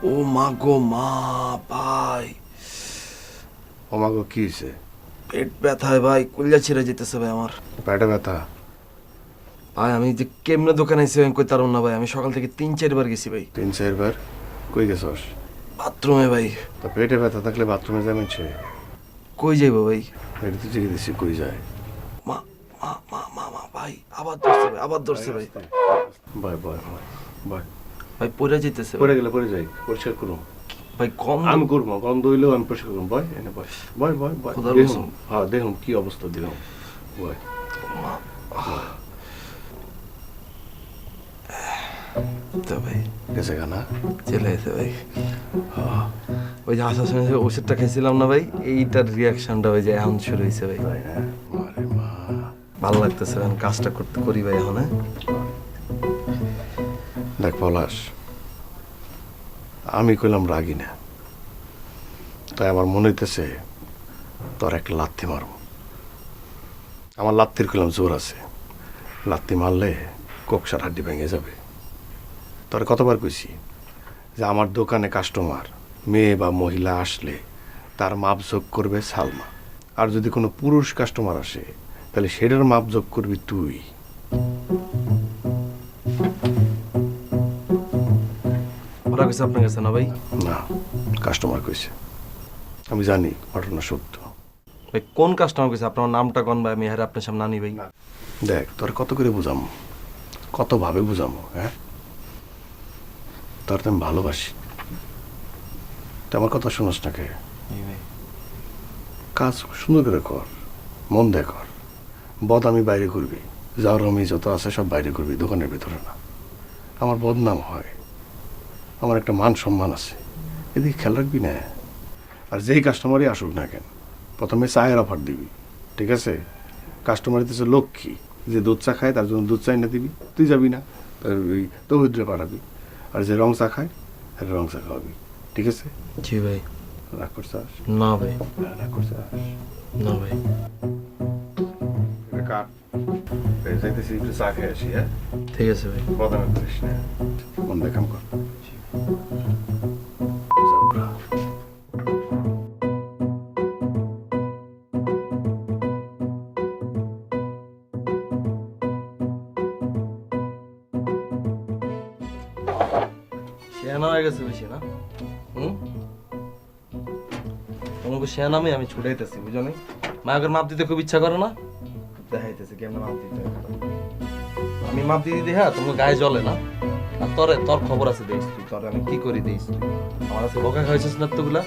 ও মা গো মা, ভাই ও মা গো, কি হয়েছে? পেট ব্যথায় ভাই, কলিজা ছিঁড়ে যেতেছে ভাই আমার। পেটে ব্যথা? ভাই আমি যে কেমনে দোকানে আইছি আমি কইতে পারবো না ভাই, আমি সকাল থেকে 3-4 বার গেছি ভাই 3-4 বার? কই গেছস? বাথরুমে ভাই। তা পেটে ব্যথা থাকলে বাথরুমে যাবেন সে? কই যাইবো ভাই? এটা তো জিজ্ঞেস দিচ্ছি কই যায়। মা মা মা মা মা ভাই, আবার ধরছে ভাই, আবার ধরছে ভাই। বয় বয় বয় বয়। ভাই পড়ে যেতেছে ভাই। পড়ে গেলে পড়ে যাই, পরিষ্কার করুন। ভাই কম আমি করবো, গন্ধ হইলেও আমি পরিষ্কার করবো। বয় এনে বয় বয় বয় বয়। খোদার দেখুন, কসম। হ্যাঁ দেখুন কি অবস্থা দিলাম। বয়। তো ভাই গেছে গানা? চলে গেছে ভাই। ওই যে আসার সময় যে ওষুধটা খেয়েছিলাম না ভাই, এইটার রিয়াকশনটা ওই যে এখন শুরু হয়েছে ভাই। তাই না? মারে মা। ভালো লাগতেছে এখন কাজটা করতে করি ভাই এখন। হ্যাঁ দেখ পলাশ, আমি কইলাম রাগি না, তাই আমার মনে হইতেছে তোর একটা লাথি মারব। আমার লাত্তির কইলাম জোর আছে, লাত্তি মারলে কোকসার হাড্ডি ভেঙে যাবে। তোর কতবার কইছি যে আমার দোকানে কাস্টমার মেয়ে বা মহিলা আসলে তার মাপ যোগ করবে সালমা, আর যদি কোনো পুরুষ কাস্টমার আসে তাহলে সেটার মাপ যোগ করবি তুই। ওরা কিছু আপনার কাছে না ভাই? না, কাস্টমার কইছে। আমি জানি ঘটনা সত্য। ভাই কোন কাস্টমার কইছে? আপনার নামটা কোন ভাই, আমি হারে আপনার সামনে আনি ভাই। দেখ তোর কত করে বুঝামো, কতভাবে বুঝামো, হ্যাঁ? তোর তো আমি ভালোবাসি, তো আমার কথা শোনস না কে? কাজ সুন্দর করে কর, মন দিয়ে কর। বদ আমি বাইরে করবি, যাওয়ার আমি যত আছে সব বাইরে করবি, দোকানের ভিতরে না। আমার বদনাম হয়, আমার একটা মান সম্মান আছে, এদিকে খেয়াল রাখবি না। আর যেই কাস্টমারই আসুক না কেন, প্রথমে চায়ের অফার দিবি, ঠিক আছে? কাস্টমার দিতেছে লক্ষ্মী, যে দুধ চা খায় তার জন্য দুধ চা এনে দিবি, তুই যাবি না, তার ওই তৌহিদরে পাঠাবি। আর যে রং চা খায় তার রং চা খাওয়াবি, ঠিক আছে? জি ভাই। রাগ করছাস? না ভাই, রাগ করছাস? না ভাই। এটা কাট, যাইতেছি একটু চা খেয়ে আসি, হ্যাঁ? ঠিক আছে ভাই। বদনাম করিস না, মন দিয়ে কাম কর। যাও বড়া। শেয়ানা হয়ে গেছে বেশি না? তোমাকে শেয়ানা আমি ছুটাইতেছি, বুঝো নাই? মায়ের মাপ দিতে খুব ইচ্ছা করে না, দেখাইতেছে কেমন মাপ দিতে হয়। আমি মাপ দিয়ে দিই, হ্যাঁ তোমার গায়ে জ্বলে না। আর তোর খবর আছে দিস তুই, তোর আমি কি করি দিস তুই? আমার কাছে বোকা খাওয়াইছিস না তোগুলা,